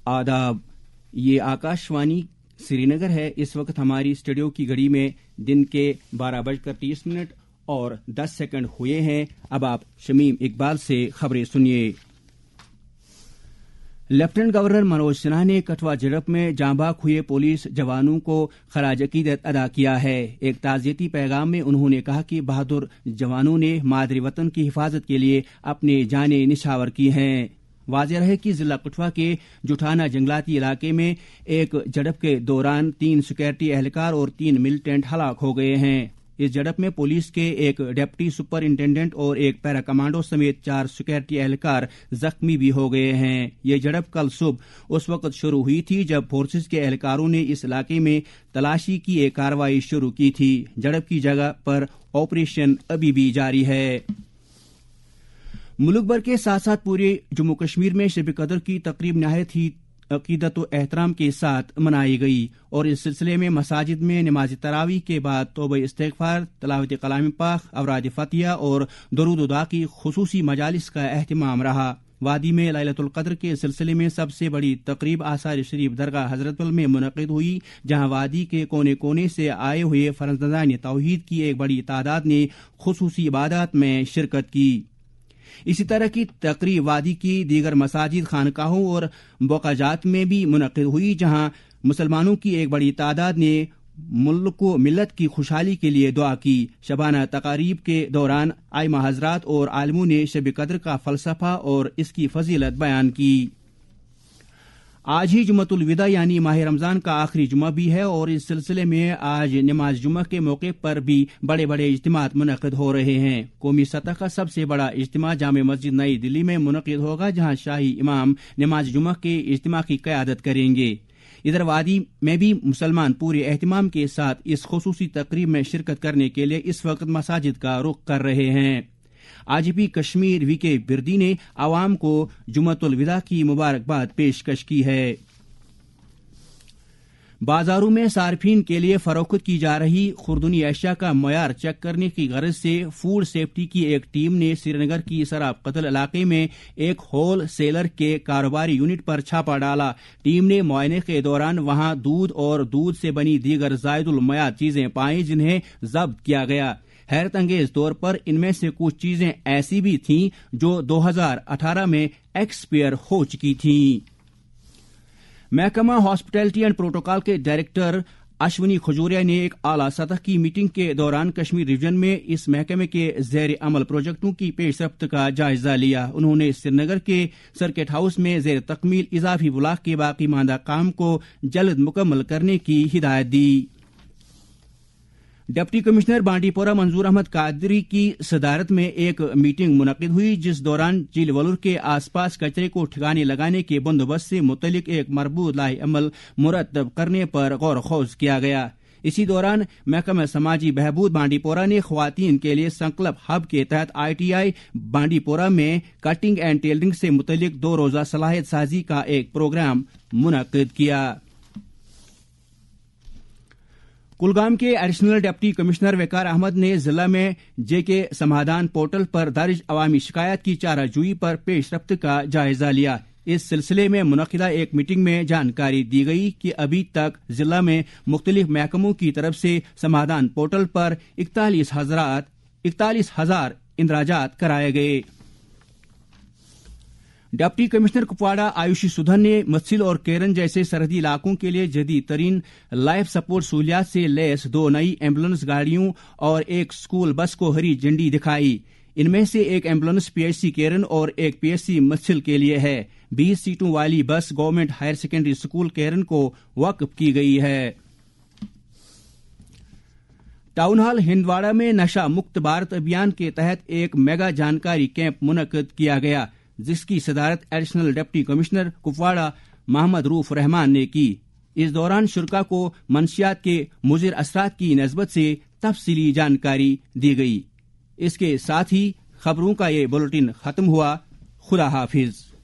आदाब, ये आकाशवाणी श्रीनगर है। इस वक्त हमारी स्टूडियो की घड़ी में दिन के 12:30 और 10 सेकंड हुए हैं। अब आप शमीम इकबाल से खबरें सुनिए। लेफ्टिनेंट गवर्नर मनोज सिन्हा ने कठुआ झड़प में जांबाक हुए पुलिस जवानों को खराज अकीदत अदा किया है। एक ताज़ियती पैगाम में उन्होंने कहा कि बहादुर जवानों ने मादरी वतन की हिफाजत के लिए अपने जानें निछावर की हैं। वाज़ेह है कि जिला कठुआ के जुठाना जंगलाती इलाके में एक झड़प के दौरान 3 सिक्योरिटी एहलकार और 3 मिलिटेंट हलाक हो गए हैं। इस झड़प में पुलिस के एक डिप्टी सुपरिंटेंडेंट और एक पैरा कमांडो समेत 4 सिक्योरिटी एहलकार जख्मी भी हो गए हैं। ये झड़प कल सुबह उस वक्त शुरू हुई थी जब फोर्सेज के एहलकारों ने इस इलाके में तलाशी की एक कार्रवाई शुरू की थी। झड़प की जगह पर ऑपरेशन अभी भी जारी है। मुल्क भर के साथ साथ पूरे जम्मू कश्मीर में शब कदर की तकरीब नहायत ही अकीदत व एहतराम के साथ मनाई गई और इस सिलसिले में मसाजिद में नमाज तरावी के बाद तौबा इस्तिग़फ़ार, तिलावत कलाम पाक, अवराद फतिहा और दरूद दुआ की खुसूसी मजालिस का एहतमाम रहा। वादी में लैलतुल क़द्र के सिलसिले में सबसे बड़ी तकरीब आसार शरीफ दरगाह हजरतबल में मुनक़िद हुई, जहां वादी के कोने कोने से आए हुए फरज़दान तौहीद की एक बड़ी तादाद ने खुसूसी इबादत में शिरकत की। इसी तरह की तकरीब वादी की दीगर मसाजिद, खानकाहों और बौकाजात में भी मुनक़िद हुई, जहां मुसलमानों की एक बड़ी तादाद ने मुल्क व मिल्लत की खुशहाली के लिए दुआ की। शबाना तकारीब के दौरान आइमा हजरात और आलिमों ने शब कद्र का फलसफा और इसकी फजीलत बयान की। आज ही जुम्मतुल विदा यानी माह रमजान का आखिरी जुम्मा भी है और इस सिलसिले में आज नमाज जुम्मा के मौके पर भी बड़े बड़े इज्तिमात मुनक़िद हो रहे हैं। कौमी सतह का सबसे बड़ा इज्तिमा जामे मस्जिद नई दिल्ली में मुनक़िद होगा, जहां शाही इमाम नमाज जुम्मा के इज्तिमा की क़यादत करेंगे। इधर वादी में भी मुसलमान पूरे एहतमाम के साथ इस खुसूसी तकरीब में शिरकत करने के लिए इस वक्त मसाजिद का रुख कर रहे हैं। आज भी कश्मीर वीके बिरदी ने आवाम को जुम्मतुल विदा की मुबारकबाद पेशकश की है। बाजारों में सार्फिन के लिए फरोख्त की जा रही खुर्दनी अशिया का मयार चेक करने की गरज से फूड सेफ्टी की एक टीम ने श्रीनगर की सराब कतल इलाके में एक होल सेलर के कारोबारी यूनिट पर छापा डाला। टीम ने मुआयने के दौरान वहां दूध और दूध से बनी दीगर जायदुल मयार चीजें पाई, जिन्हें जब्त किया गया। हैरत अंगेज तौर पर इनमें से कुछ चीजें ऐसी भी थीं जो 2018 में एक्सपायर हो चुकी थीं। महकमा हॉस्पिटैलिटी एंड प्रोटोकॉल के डायरेक्टर अश्विनी खजूरिया ने एक आला सतह की मीटिंग के दौरान कश्मीर रीजन में इस महकमे के ज़ेर अमल प्रोजेक्टों की पेशरफ्त का जायजा लिया। उन्होंने श्रीनगर के सर्किट हाउस में ज़ेर तकमील इजाफी ब्लॉक के बाकी मांदा काम को जल्द मुकम्मल करने की हिदायत दी। डिप्टी कमिश्नर बांडीपोरा मंजूर अहमद कादरी की सदारत में एक मीटिंग मुनक़िद हुई, जिस दौरान झील वलूर के आसपास कचरे को ठिकाने लगाने के बंदोबस्त से मुतल्लिक एक मरबूत लाही अमल मुरतब करने पर गौर खौज किया गया। इसी दौरान महकमा समाजी बहबूद बांडीपोरा ने ख्वातीन के लिए संकल्प हब के तहत ITI बांडीपोरा में कटिंग एंड टेलरिंग से मुतल्लिक 2 रोज़ा सलाहियत साजी का एक प्रोग्राम मुनक़िद किया। कुलगाम के एडिशनल डिप्टी कमिश्नर वकार अहमद ने जिला में JK समाधान पोर्टल पर दर्ज अवामी शिकायत की चाराजोई पर पेशरफ्त का जायजा लिया। इस सिलसिले में मुनक़िदा एक मीटिंग में जानकारी दी गई कि अभी तक जिला में मुख्तलिफ महकमों की तरफ से समाधान पोर्टल पर 41,000 इंदराजात कराए गए। डिप्टी कमिश्नर कुपवाड़ा आयुषी सुधन ने मत्सिल और केरन जैसे सरहदी इलाकों के लिए जदीद तरीन लाइफ सपोर्ट सहूलियात से लैस 2 नई एम्बुलेंस गाड़ियों और एक स्कूल बस को हरी झंडी दिखाई। इनमें से एक एम्बुलेंस PHC केरन और एक PHC मत्सिल के लिए है। 20 सीटों वाली बस गवर्नमेंट हायर सेकेंडरी स्कूल केरन को वक्फ की गई है। टाउन हॉल हिंदवाड़ा में नशा मुक्त भारत अभियान के तहत एक मेगा जानकारी कैंप मुनक़िद किया गया, जिसकी सदारत additional deputy commissioner Kupwara Mohammad Rauf Rehman ने की। इस दौरान शुरका को मंशियात के मुज़िर असरात की नस्बत से तफसीली जानकारी दी गई। इसके साथ ही खबरों का ये बुलेटिन खत्म हुआ। खुदा हाफिज।